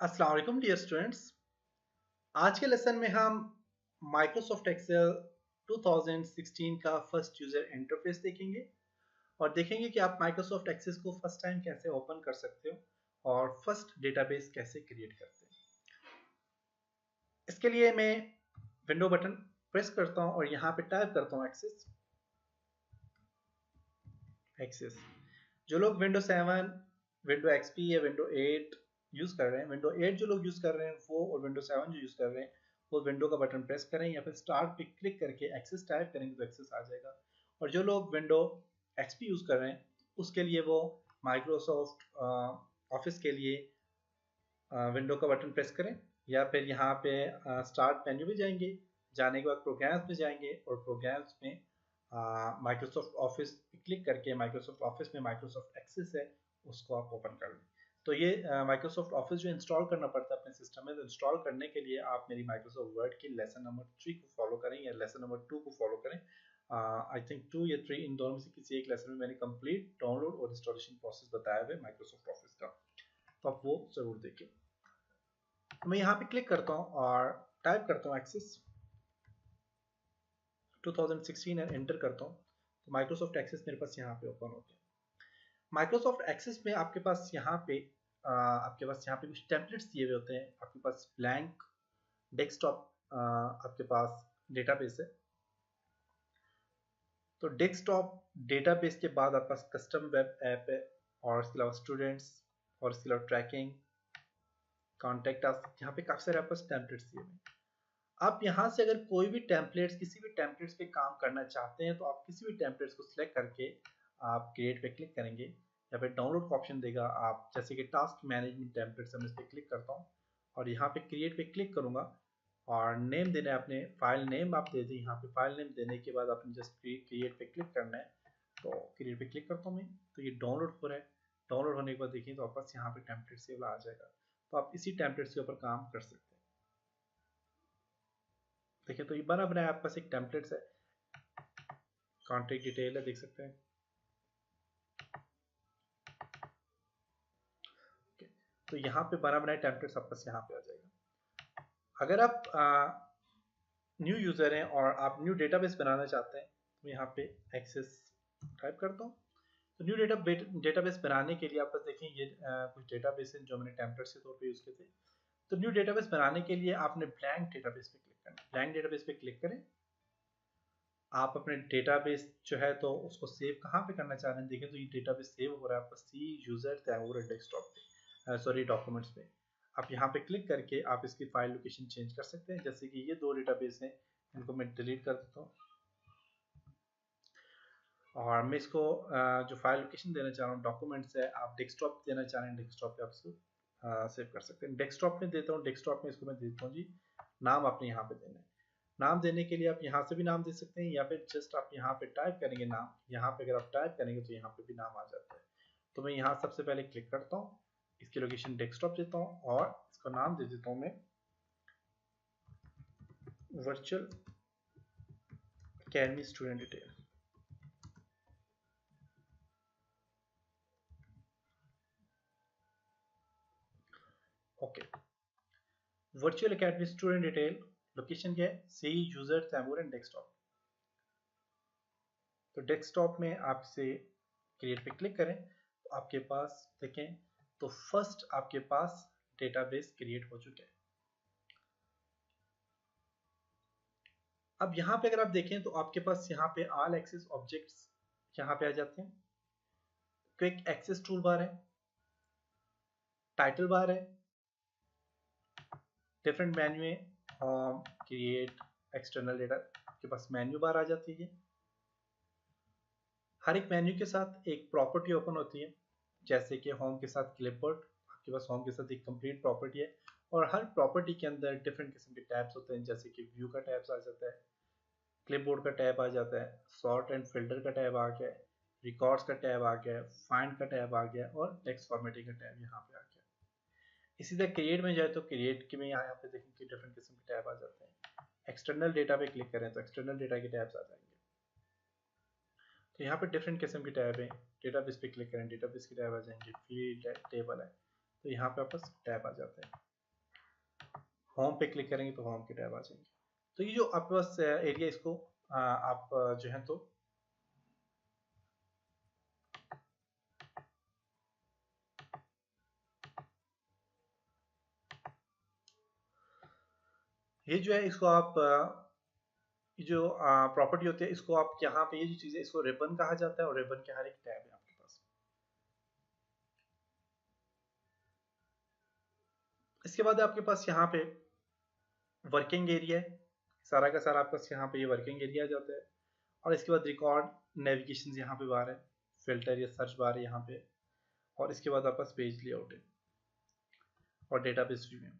अस्सलाम वालेकुम dear students. आज के लेसन में हम माइक्रोसॉफ्ट एक्सेल 2016 का फर्स्ट यूजर इंटरफेस देखेंगे और देखेंगे कि आप माइक्रोसॉफ्ट एक्सेल को फर्स्ट टाइम कैसे ओपन कर सकते हो और फर्स्ट डेटाबेस कैसे क्रिएट करते हैं। इसके लिए मैं विंडो बटन प्रेस करता हूं और यहाँ पे टाइप करता हूँ एक्सेस। जो लोग विंडो 7, विंडो एक्सपी या विंडो 8 यूज कर रहे हैं, विंडो 8 जो लोग यूज कर रहे हैं वो, और विंडो 7 जो यूज कर रहे हैं वो विंडो का बटन प्रेस करें या फिर स्टार्ट पे क्लिक करके एक्सेस टाइप करेंगे तो एक्सेस आ जाएगा। और जो लोग विंडो एक्सपी यूज कर रहे हैं उसके लिए वो माइक्रोसॉफ्ट ऑफिस के लिए विंडो का बटन प्रेस करें या फिर यहाँ पे स्टार्ट मेन्यू में जाएंगे, जाने के बाद प्रोग्राम्स में जाएंगे और प्रोग्राम्स में माइक्रोसॉफ्ट ऑफिस क्लिक करके माइक्रोसॉफ्ट ऑफिस में माइक्रोसॉफ्ट एक्सेस है उसको आप ओपन कर लें। तो ये माइक्रोसॉफ्ट ऑफिस जो इंस्टॉल करना पड़ता है अपने सिस्टम में, तो इंस्टॉल करने के लिए आप मेरी माइक्रोसॉफ्ट वर्ड की लेसन नंबर 3 को फॉलो करें या लेसन नंबर 2 को फॉलो करें। आई थिंक 2 या 3 इन दोनों में से किसी एक लेसन में मैंने कंप्लीट डाउनलोड और इंस्टॉलेशन प्रोसेस बताया हुआ है माइक्रोसॉफ्ट ऑफिस का, तो आप वो जरूर देखें। तो मैं यहाँ पे क्लिक करता हूँ और टाइप करता हूँ एक्सेस 2016 और एंटर करता हूँ तो माइक्रोसॉफ्ट एक्सेस मेरे पास यहाँ पे ओपन होते हैं। माइक्रोसॉफ्ट एक्सेस में आपके पास यहाँ पे कुछ टेम्पलेट्स दिए हुए होते हैं। आपके पास ब्लैंक डेस्कटॉप आपके पास डेटाबेस है। तो डेस्कटॉप डेटाबेस के बाद आपके पास कस्टम वेब ऐप है और इसके अलावा स्टूडेंट्स और इसके अलावा ट्रैकिंग, कॉन्टेक्ट अस, यहाँ पे काफी सारे आपके पास टेम्पलेट्स दिए हुए हैं। आप यहाँ से अगर कोई भी टेम्पलेट्स, किसी भी टेम्पलेट्स पे काम करना चाहते हैं तो आप किसी भी टेम्पलेट्स को सिलेक्ट करके आप क्रिएट पे क्लिक करेंगे या फिर डाउनलोड का ऑप्शन देगा। आप जैसे कि टास्क मैनेजमेंट टेम्पलेट्स, मैं इस पर क्लिक करता हूँ और यहाँ पे क्रिएट पे क्लिक करूँगा और नेम देना है अपने, फाइल नेम आप दे दें। यहाँ पे फाइल नेम देने के बाद आपने जस्ट क्रिएट पे क्लिक करना है, तो क्रिएट पे क्लिक करता हूँ मैं, तो ये डाउनलोड हो रहा है। डाउनलोड होने के बाद देखिए तो आपके पास यहाँ पे टेम्पलेट्स वाला आ जाएगा, तो आप इसी टेम्पलेट्स के ऊपर काम कर सकते हैं। देखिए तो ये बना बनाया आपके पास एक टेम्पलेट्स है, कॉन्टेक्ट डिटेल है, देख सकते हैं। तो यहाँ पे बना बनाया टेम्पलेट्स आपके पास यहाँ पे आ जाएगा। अगर आप न्यू यूजर हैं और आप न्यू डेटाबेस बनाना चाहते हैं तो यहाँ पे एक्सेस टाइप करता हूँ। तो न्यू डेटाबेस बनाने के लिए आप देखें ये कुछ डेटाबेस हैं जो मैंने टेम्पलेट्स के तौर पे यूज किए थे। तो न्यू डेटाबेस बनाने के लिए आपने ब्लैंक डेटाबेस पे क्लिक करना है। ब्लैंक डेटाबेस पे क्लिक करें। आप अपने डेटाबेस जो है तो उसको सेव कहाँ पे करना चाह रहे हैं, देखें तो ये डेटाबेस सेव हो रहा है आपका सी यूजर तैमूर डेस्कटॉप पे, सॉरी डॉक्यूमेंट्स पे। आप यहाँ पे क्लिक करके आप इसकी फाइल लोकेशन चेंज कर सकते हैं। जैसे कि ये दो डेटाबेस हैं, इनको मैं डिलीट कर देता हूँ और मैं इसको जो फाइल लोकेशन देना चाह रहा हूँ डॉक्यूमेंट्स है, आप डेस्कटॉप देना चाह रहे हैं डेस्कटॉप पे आप इसको सेव कर सकते हैं। डेस्कटॉप में देता हूँ, डेस्कटॉप में इसको मैं देता हूँ जी, नाम आपने यहाँ पे देना है। नाम देने के लिए आप यहाँ से भी नाम दे सकते हैं या फिर जस्ट आप यहाँ पे टाइप करेंगे नाम। यहाँ पे अगर आप टाइप करेंगे तो यहाँ पे भी नाम आ जाता है। तो मैं यहाँ सबसे पहले क्लिक करता हूँ, इसकी लोकेशन डेस्कटॉप देता हूँ और इसका नाम दे देता हूँ मैं virtual academy student detail. Okay, virtual academy student detail, location क्या है, सी यूजर तैमूर एंड डेस्कटॉप। तो डेस्कटॉप में आप इसे क्रिएट पे क्लिक करें तो आपके पास देखें तो फर्स्ट आपके पास डेटाबेस क्रिएट हो चुका है। अब यहाँ पे अगर आप देखें तो आपके पास यहाँ पे ऑल एक्सेस ऑब्जेक्ट्स यहाँ पे आ जाते हैं। क्विक एक्सेस टूल बार है, टाइटल बार है, डिफरेंट मेन्यू है, होम, क्रिएट, एक्सटर्नल डेटा, आपके पास मेन्यू बार आ जाती है। हर एक मेन्यू के साथ एक प्रॉपर्टी ओपन होती है, जैसे कि होम के साथ क्लिपबोर्ड, आपके पास होम के साथ एक कंप्लीट प्रॉपर्टी है और हर प्रॉपर्टी के अंदर डिफरेंट किस्म के टैब्स होते हैं, जैसे कि व्यू का टैब्स आ जाता है, क्लिपबोर्ड का टैब आ जाता है, सॉर्ट एंड फिल्टर का टैब आ गया, रिकॉर्ड्स का टैब आ गया, फाइंड का टैब आ गया और टेक्स्ट फॉर्मेटिंग का टैब यहाँ पे आ गया। इसी तरह क्रिएट में जाए तो क्रिएट के में यहाँ पे देखें कि डिफरेंट किस्म के टैब आ जाते हैं। एक्सटर्नल डेटा पे क्लिक करें तो एक्सटर्नल डेटा के टैब्स आ जाएंगे। तो यहाँ पे डिफरेंट किस्म के टैब है। डेटाबेस पे क्लिक करें, डेटाबेस के टैब आ जाएंगे, फील्ड है, टेबल है, तो यहाँ पे आपस टैब आ जाते हैं। होम पे क्लिक करेंगे तो होम के टैब आ जाएंगे। तो ये जो आपके पास एरिया, इसको आप जो है तो ये जो है इसको आप ये जो प्रॉपर्टी होती है इसको आप यहाँ पे, ये जो चीज़ है इसको रिबन कहा जाता है, और रिबन के हर एक टैब है आपके पास। इसके बाद आपके पास यहाँ पे वर्किंग एरिया है, सारा का सारा आपके पास यहाँ पे ये वर्किंग एरिया आ जाता है। और इसके बाद रिकॉर्ड नेविगेशन यहाँ पे बार है, फिल्टर या सर्च बार है यहाँ पे, और इसके बाद आपके पास पेज लेआउट है और डेटाबेस व्यू है।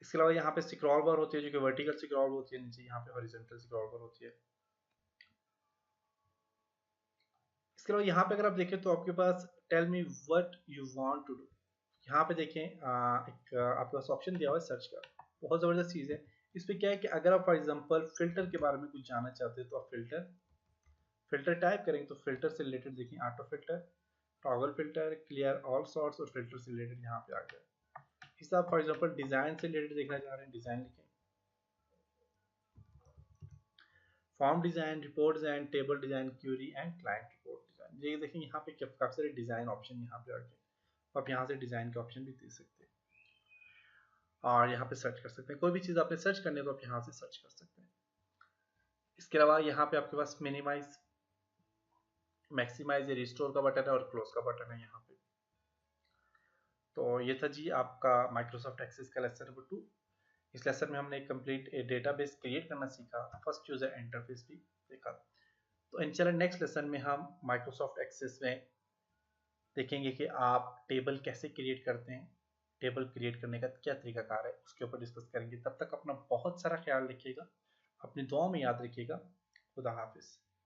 इसके अलावा यहाँ पे स्क्रॉल बार होती है जो कि वर्टिकल स्क्रॉल होती है, नीचे यहाँ पे हॉरिजॉन्टल स्क्रॉल बार होती है। इसके अलावा यहाँ पे अगर आप देखें तो आपके पास tell me what you want to do, यहाँ पे देखें एक आपके पास ऑप्शन दिया हुआ है सर्च का। बहुत ज़बरदस्त चीज़ है। इस पे क्या है कि अगर आप फॉर एग्जांपल फिल्टर के बारे में कुछ जानना चाहते हैं तो आप फिल्टर टाइप करेंगे तो फिल्टर से रिलेटेड देखें auto filter, toggle filter, clear all sorts, और फिल्टर से रिलेटेड यहाँ पे आ गया। इस आप फॉर एग्जांपल डिज़ाइन से रिलेटेड देखना चाह रहे हैं, डिज़ाइन लिखें, form design, report design, table design, query and client report design. ये देखें यहाँ पे काफ़ी सारे डिज़ाइन ऑप्शन यहाँ पे आ गए। आप यहाँ से डिज़ाइन के ऑप्शन भी दे सकते हैं और यहाँ पे सर्च कर सकते हैं। कोई भी चीज़ आपने सर्च करनी है तो आप यहाँ से सर्च कर सकते हैं। इसके अलावा यहाँ पे आपके पास मिनिमाइज, मैक्सिमाइज या रिस्टोर का बटन है और क्लोज का बटन है यहाँ पे। तो ये था जी आपका माइक्रोसॉफ्ट एक्सेस का लेसन नंबर 2। इस लेसन में हमने एक कंप्लीट डेटाबेस क्रिएट करना सीखा, फर्स्ट यूजर इंटरफेस भी देखा। तो इन चलो नेक्स्ट लेसन में हम माइक्रोसॉफ्ट एक्सेस में देखेंगे कि आप टेबल कैसे क्रिएट करते हैं, टेबल क्रिएट करने का क्या तरीकाकार है, उसके ऊपर डिस्कस करेंगे। तब तक अपना बहुत सारा ख्याल रखिएगा, अपनी दुआ में याद रखिएगा। खुदा हाफिज़।